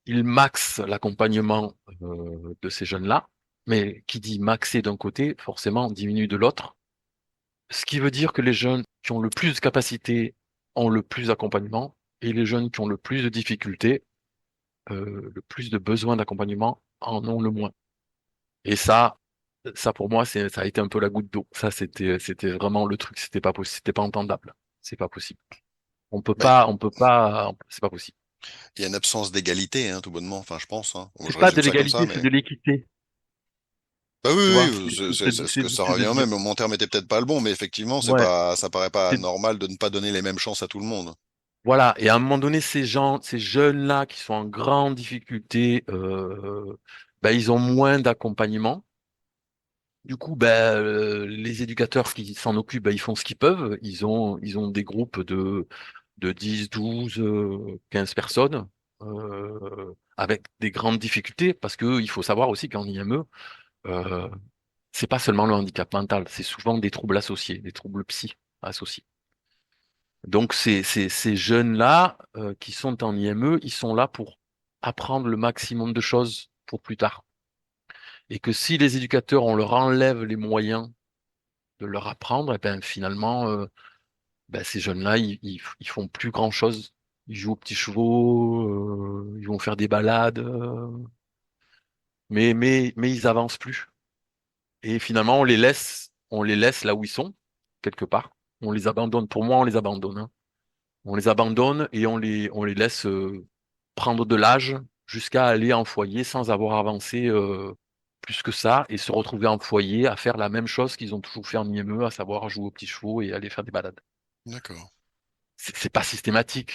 ils maxent l'accompagnement de ces jeunes-là, mais qui dit maxer d'un côté, forcément diminue de l'autre, ce qui veut dire que les jeunes qui ont le plus de capacités ont le plus d'accompagnement, et les jeunes qui ont le plus de difficultés, le plus de besoins d'accompagnement en ont le moins. Et ça, Ça pour moi, ça a été un peu la goutte d'eau. Ça, c'était vraiment le truc. C'était pas possible, c'était pas entendable. C'est pas possible. Bah, On peut pas, c'est pas possible. il y a une absence d'égalité, hein, tout bonnement, enfin, je pense, hein. Bon, C'est je pas de résume ça comme ça, l'égalité, c'est mais. de l'équité. Bah oui, Tu oui, vois, oui, c'est ce que ça c'est de revient au dire, même. Mon terme était peut-être pas le bon, mais effectivement, ouais, ça paraît pas c'est- normal de ne pas donner les mêmes chances à tout le monde. voilà. Et à un moment donné, ces jeunes-là qui sont en grande difficulté, ben, ils ont moins d'accompagnement. Du coup, ben, les éducateurs qui s'en occupent, ben, ils font ce qu'ils peuvent. Ils ont des groupes de 10, 12, 15 personnes, avec des grandes difficultés, parce que il faut savoir aussi qu'en IME, euh, c'est pas seulement le handicap mental, c'est souvent des troubles associés, des troubles psy associés. Donc ces jeunes-là, qui sont en IME, ils sont là pour apprendre le maximum de choses pour plus tard. Et que si les éducateurs, on leur enlève les moyens de leur apprendre, et ben finalement, ben, ces jeunes-là, ils font plus grand-chose. Ils jouent aux petits chevaux, ils vont faire des balades, mais ils avancent plus. Et finalement, on les laisse là où ils sont, quelque part. On les abandonne. Pour moi, on les abandonne, hein. On les abandonne et on les laisse prendre de l'âge jusqu'à aller en foyer sans avoir avancé plus que ça et se retrouver en foyer à faire la même chose qu'ils ont toujours fait en IME, à savoir jouer aux petits chevaux et aller faire des balades. D'accord. C'est pas systématique,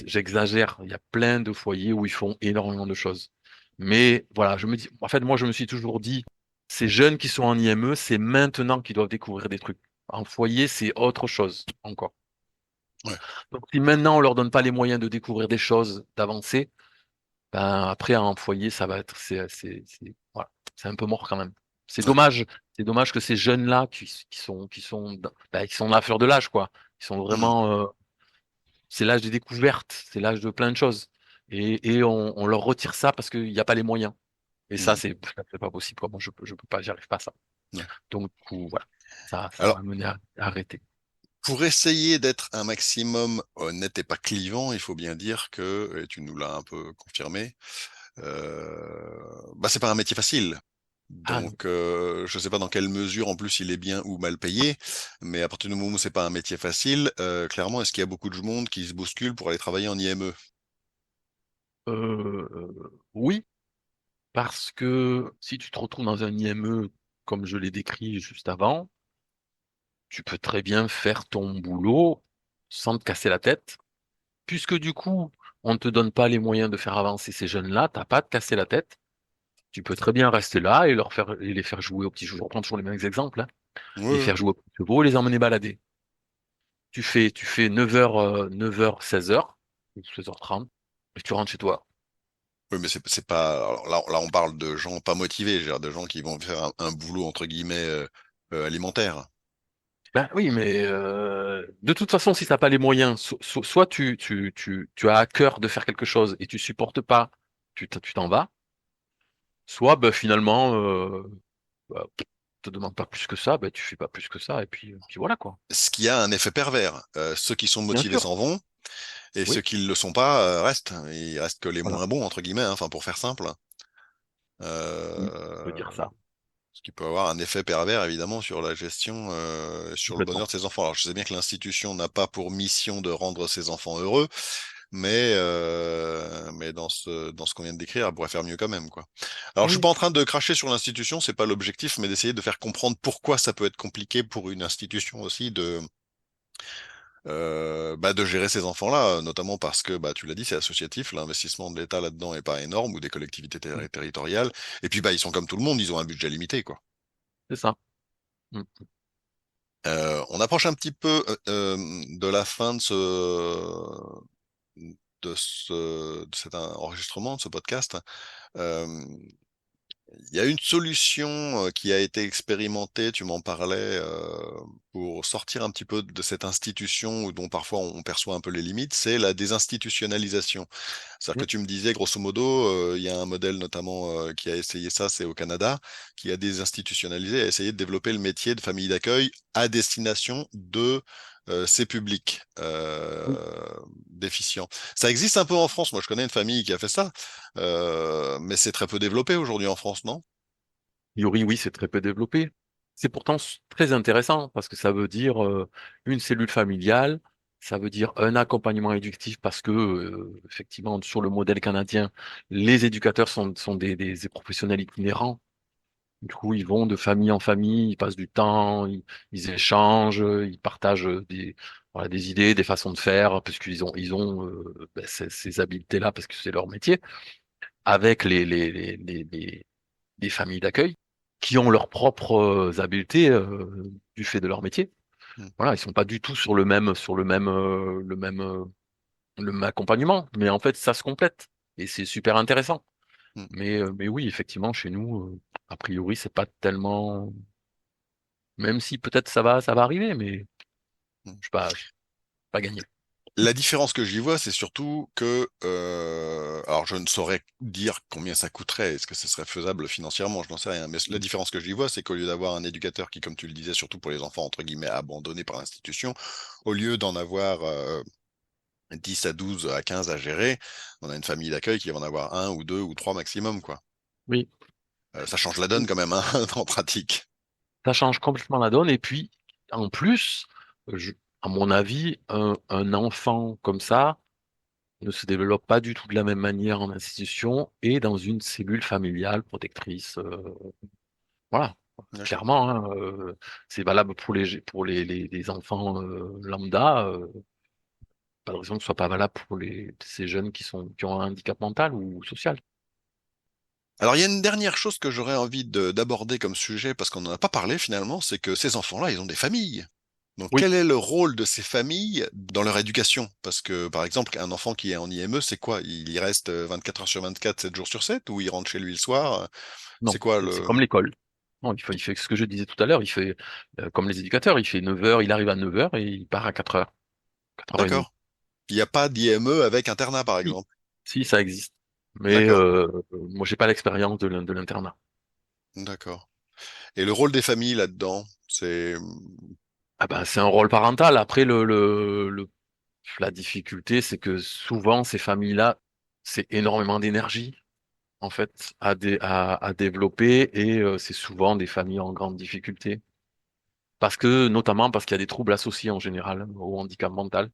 j'exagère. Il y a plein de foyers où ils font énormément de choses. Mais voilà, je me dis, en fait, moi, je me suis toujours dit, ces jeunes qui sont en IME, c'est maintenant qu'ils doivent découvrir des trucs. En foyer, c'est autre chose encore. Ouais. Donc, si maintenant on leur donne pas les moyens de découvrir des choses, d'avancer, ben après en foyer, ça va être, voilà, c'est un peu mort quand même. Ouais. C'est dommage que ces jeunes-là ben, qui sont à la fleur de l'âge, quoi. Ils sont Hmm. vraiment, c'est l'âge des découvertes, c'est l'âge de plein de choses. Et on leur retire ça parce qu'il n'y a pas les moyens. Et ça, Hmm. c'est pas possible, quoi. Moi, je peux pas, j'y arrive pas à ça. Ouais. Donc, du coup, voilà. Ça Alors, m'a mené à arrêter. pour essayer d'être un maximum honnête et pas clivant, il faut bien dire que, et tu nous l'as un peu confirmé, bah c'est pas un métier facile. Ah non. Donc, je sais pas dans quelle mesure, en plus, il est bien ou mal payé, mais à partir du moment où c'est pas un métier facile, clairement, est-ce qu'il y a beaucoup de monde qui se bouscule pour aller travailler en IME? Oui, parce que si tu te retrouves dans un IME, comme je l'ai décrit juste avant, tu peux très bien faire ton boulot sans te casser la tête, puisque du coup, on ne te donne pas les moyens de faire avancer ces jeunes-là, t'as pas à te casser la tête. Tu peux très bien rester là et les faire jouer aux petits chevaux. Je reprends toujours les mêmes exemples, hein. Ouais, Les ouais. faire jouer aux petits chevaux et les emmener balader. Tu fais 9h, 16h, ou 16h30, et tu rentres chez toi. Oui, mais c'est pas. Alors là, on parle de gens pas motivés, je veux dire, de gens qui vont faire un boulot entre guillemets alimentaire. Ben oui, mais de toute façon, si t'as pas les moyens, soit tu as à cœur de faire quelque chose et tu supportes pas, tu t'en vas, soit ben, finalement, bah, te demande pas plus que ça, ben, tu fais pas plus que ça, et puis voilà quoi. Ce qui a un effet pervers. Ceux qui sont Bien motivés sûr, s'en vont, et ceux oui, qui le sont pas restent. Il reste que les voilà, moins bons entre guillemets, hein, enfin pour faire simple. oui, on peut Euh, dire ça, Ce qui peut avoir un effet pervers évidemment sur la gestion, sur le bonheur complètement. de ses enfants. Alors je sais bien que l'institution n'a pas pour mission de rendre ses enfants heureux, mais dans ce qu'on vient de décrire, elle pourrait faire mieux quand même, quoi. Alors je suis Oui, pas en train de cracher sur l'institution, c'est pas l'objectif, mais d'essayer de faire comprendre pourquoi ça peut être compliqué pour une institution aussi bah, de gérer ces enfants-là, notamment parce que, bah, tu l'as dit, c'est associatif, l'investissement de l'État là-dedans est pas énorme, ou des collectivités territoriales, et puis bah, ils sont comme tout le monde, ils ont un budget limité, quoi. c'est ça. Mm. On approche un petit peu de la fin de cet enregistrement, de ce podcast. Euh, Il y a une solution qui a été expérimentée, tu m'en parlais, pour sortir un petit peu de cette institution dont parfois on perçoit un peu les limites, c'est la désinstitutionnalisation. C'est-à-dire que Mm. tu me disais, grosso modo, il y a un modèle notamment qui a essayé ça, c'est au Canada, qui a désinstitutionnalisé, a essayé de développer le métier de famille d'accueil à destination de ces publics Oui. déficients. Ça existe un peu en France. Moi, je connais une famille qui a fait ça, mais c'est très peu développé aujourd'hui en France, non? Yuri, oui, c'est très peu développé. C'est pourtant très intéressant parce que ça veut dire une cellule familiale, ça veut dire un accompagnement éducatif parce que, effectivement, sur le modèle canadien, les éducateurs sont des professionnels itinérants. Du coup, ils vont de famille en famille, ils passent du temps, ils échangent, ils partagent voilà, des idées, des façons de faire, parce qu'ils ont ben, ces habiletés-là, parce que c'est leur métier, avec les familles d'accueil, qui ont leurs propres habiletés du fait de leur métier. Mm. Voilà, ils sont pas du tout le même accompagnement, mais en fait, ça se complète, et c'est super intéressant. Mm. Mais oui, effectivement, chez nous, a priori, c'est pas tellement. Même si peut-être ça va arriver, mais Mm. je suis pas gagné. La différence que j'y vois, c'est surtout que, alors je ne saurais dire combien ça coûterait, est-ce que ce serait faisable financièrement, je n'en sais rien, mais la différence que j'y vois, c'est qu'au lieu d'avoir un éducateur qui, comme tu le disais, surtout pour les enfants, entre guillemets, abandonnés par l'institution, au lieu d'en avoir 10 à 12 à 15 à gérer, on a une famille d'accueil qui va en avoir un ou deux ou trois maximum, quoi. Oui, Ça change la donne quand même, hein, en pratique. ça change complètement la donne. Et puis, en plus, je- à mon avis, un enfant comme ça ne se développe pas du tout de la même manière en institution et dans une cellule familiale protectrice. Voilà, D'accord. clairement, hein, c'est valable les enfants lambda. Pas de raison que ce soit pas valable pour ces jeunes qui ont un handicap mental ou social. Alors, il y a une dernière chose que j'aurais envie d'aborder comme sujet, parce qu'on n'en a pas parlé finalement, c'est que ces enfants-là, ils ont des familles. Donc, Oui, quel est le rôle de ces familles dans leur éducation? Parce que, par exemple, un enfant qui est en IME, c'est quoi? Il y reste 24 heures sur 24, 7 jours sur 7, ou il rentre chez lui le soir? C'est non, quoi c'est le... comme l'école. Non, il fait ce que je disais tout à l'heure, il fait comme les éducateurs, il fait 9 heures, il arrive à 9 heures et il part à 4 heures, 4h30. D'accord. Il n'y a pas d'IME avec internat, par Si, exemple. si, ça existe. Mais D'accord. moi, j'ai pas l'expérience de l'internat. D'accord. Et le rôle des familles là-dedans, c'est... Ah ben, c'est un rôle parental. Après, la difficulté, c'est que souvent, ces familles-là, c'est énormément d'énergie, en fait, à développer et c'est souvent des familles en grande difficulté. Notamment parce qu'il y a des troubles associés en général au handicap mental.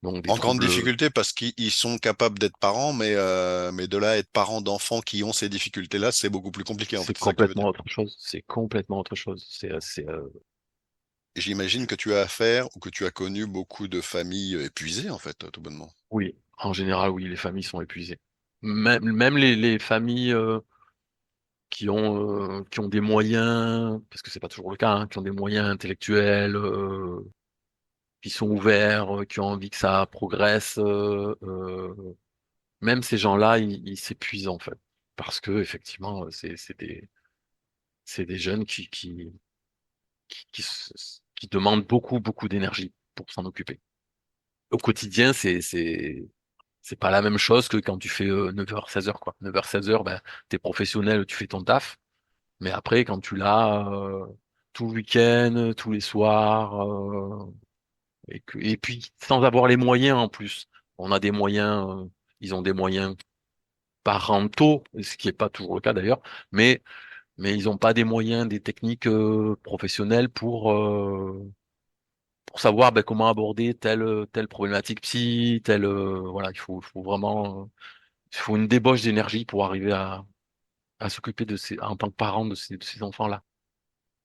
Donc des En grande troubles, difficulté parce qu'ils sont capables d'être parents, mais de là à être parents d'enfants qui ont ces difficultés-là, c'est beaucoup plus compliqué en fait, c'est c'est ça que tu veux complètement dire. autre chose. C'est complètement autre chose. Et j'imagine que tu as affaire ou que tu as connu beaucoup de familles épuisées en fait, tout bonnement. Oui, en général, oui, les familles sont épuisées. Même les familles qui ont des moyens, parce que c'est pas toujours le cas, hein, qui ont des moyens intellectuels, qui sont ouverts, qui ont envie que ça progresse, même ces gens-là, ils s'épuisent en fait, parce que effectivement, c'est des jeunes qui demandent beaucoup d'énergie pour s'en occuper. Au quotidien, c'est pas la même chose que quand tu fais 9h, 16h, quoi. 9h, 16h, ben, t'es professionnel, tu fais ton taf. Mais après, quand tu l'as tout le week-end, tous les soirs, et puis sans avoir les moyens en plus. On a des moyens, ils ont des moyens parentaux, ce qui est pas toujours le cas d'ailleurs, mais, mais ils n'ont pas des moyens, des techniques professionnelles pour savoir ben, comment aborder telle problématique psy, voilà, il faut vraiment, il faut une débauche d'énergie pour arriver à s'occuper en tant que parent de ces enfants-là.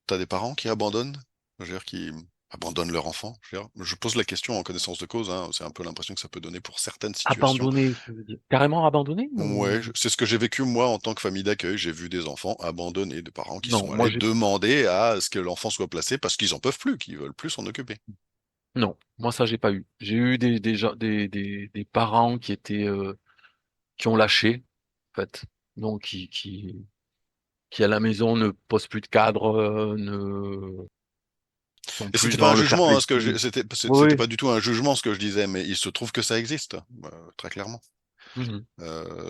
T'as des parents qui abandonnent, je veux dire, qui abandonnent leur enfant, je veux dire. Je pose la question en connaissance de cause, hein, c'est un peu l'impression que ça peut donner pour certaines situations. Abandonné, tu veux dire. Carrément abandonné Ouais, ou... c'est ce que j'ai vécu moi en tant que famille d'accueil. J'ai vu des enfants abandonnés, des parents qui Non, sont allés demander à ce que l'enfant soit placé parce qu'ils en peuvent plus, qu'ils veulent plus s'en occuper. non, moi ça j'ai pas eu. J'ai eu des parents qui ont lâché, en fait. Donc qui à la maison ne posent plus de cadre, ne sont Et plus c'était pas un dans le faire jugement, hein, plaisir. c'était Oui, pas du tout un jugement ce que je disais, mais il se trouve que ça existe, très clairement. oui. Mhm.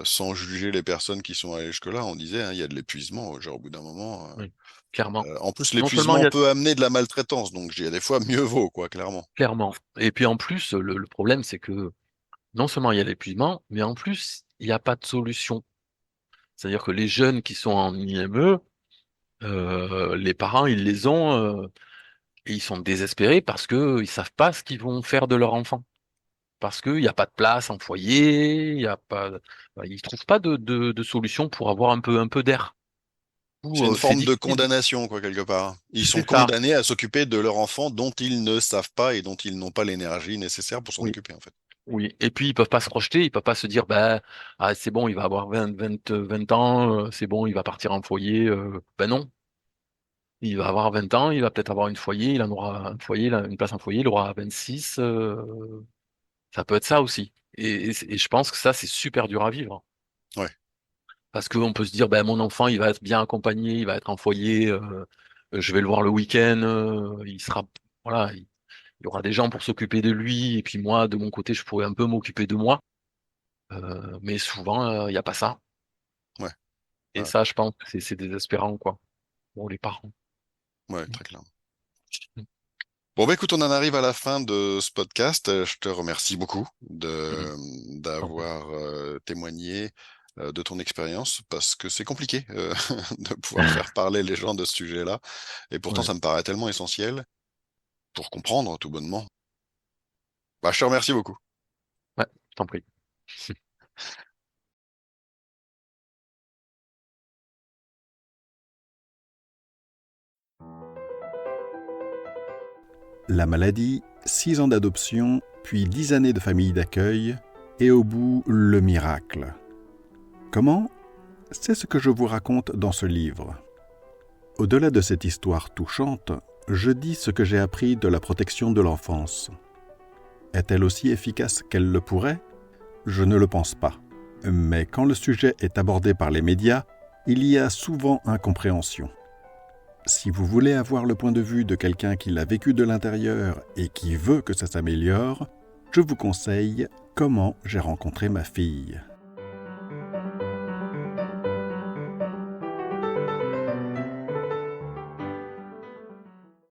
Sans juger les personnes qui sont allées jusque-là, on disait, hein, il y a de l'épuisement, genre au bout d'un moment. Oui, clairement. En plus, Non seulement il l'épuisement y a peut amener de la maltraitance, donc j'ai des fois mieux vaut, quoi, clairement. clairement. Et puis en plus, le problème c'est que non seulement il y a l'épuisement, mais en plus il n'y a pas de solution. C'est-à-dire que les jeunes qui sont en IME, Les parents, ils les ont et ils sont désespérés parce que ils savent pas ce qu'ils vont faire de leur enfant. Parce qu'il n'y a pas de place en foyer, il y a pas, ils trouvent pas de solution pour avoir un peu d'air. C'est une C'est forme de difficile. condamnation, quoi, quelque part. Ils sont C'est ça. condamnés à s'occuper de leur enfant dont ils ne savent pas et dont ils n'ont pas l'énergie nécessaire pour s'en Oui. occuper, en fait. Oui. Et puis ils peuvent pas se projeter, ils peuvent pas se dire, ben, ah, c'est bon, il va avoir 20 ans, c'est bon, il va partir en foyer. Ben non. Il va avoir 20 ans, il va peut-être avoir une foyer, il en aura un foyer, une place en foyer, il aura 26. Ça peut être ça aussi. Et je pense que ça, c'est super dur à vivre. Ouais, Parce qu'on peut se dire, ben, mon enfant, il va être bien accompagné, il va être en foyer, je vais le voir le week-end, il sera, voilà, il y aura des gens pour s'occuper de lui, et puis moi, de mon côté, je pourrais un peu m'occuper de moi. Mais souvent, il n'y a pas ça. ouais, Et ouais, ça, je pense que c'est désespérant, quoi, pour les parents. ouais, très clair. Bon, bah écoute, on en arrive à la fin de ce podcast. Je te remercie beaucoup Mhm. Tant pis. d'avoir témoigné de ton expérience parce que c'est compliqué de pouvoir faire parler les gens de ce sujet-là. Et pourtant, Ouais, ça me paraît tellement essentiel pour comprendre tout bonnement. Bah, je te remercie beaucoup. ouais, tant pis. La maladie, 6 ans d'adoption, puis 10 années de famille d'accueil, et au bout, le miracle. Comment ? C'est ce que je vous raconte dans ce livre. Au-delà de cette histoire touchante, je dis ce que j'ai appris de la protection de l'enfance. Est-elle aussi efficace qu'elle le pourrait ? Je ne le pense pas. Mais quand le sujet est abordé par les médias, il y a souvent incompréhension. Si vous voulez avoir le point de vue de quelqu'un qui l'a vécu de l'intérieur et qui veut que ça s'améliore, je vous conseille « Comment j'ai rencontré ma fille ».